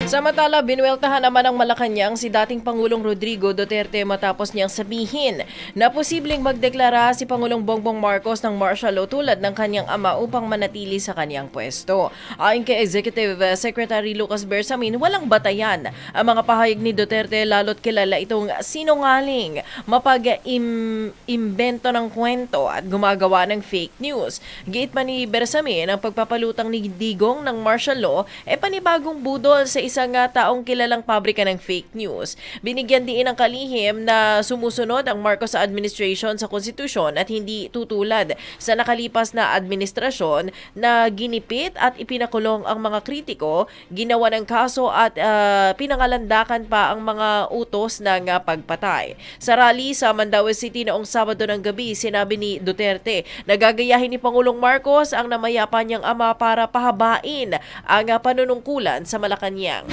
Samantala, binuweltahan naman ng Malacanang si dating Pangulong Rodrigo Duterte matapos niyang sabihin na posibleng magdeklara si Pangulong Bongbong Marcos ng martial law tulad ng kanyang ama upang manatili sa kanyang pwesto. Ayon kay Executive Secretary Lucas Bersamin, walang batayan ang mga pahayag ni Duterte, lalo't kilala itong sinungaling, mapag-imbento ng kwento at gumagawa ng fake news. Giit pa ni Bersamin, ang pagpapalutang ni Digong ng martial law panibagong budol sa isang taong kilalang pabrika ng fake news. Binigyan din ng kalihim na sumusunod ang Marcos administration sa konstitusyon at hindi tutulad sa nakalipas na administrasyon na ginipit at ipinakulong ang mga kritiko, ginawa ng kaso at pinangalandakan pa ang mga utos ng pagpatay. Sa rally sa Mandaue City noong Sabado ng gabi, sinabi ni Duterte na gagayahin ni Pangulong Marcos ang namayapa niyang ama para pahabain ang panunungkulan sa Malacanang.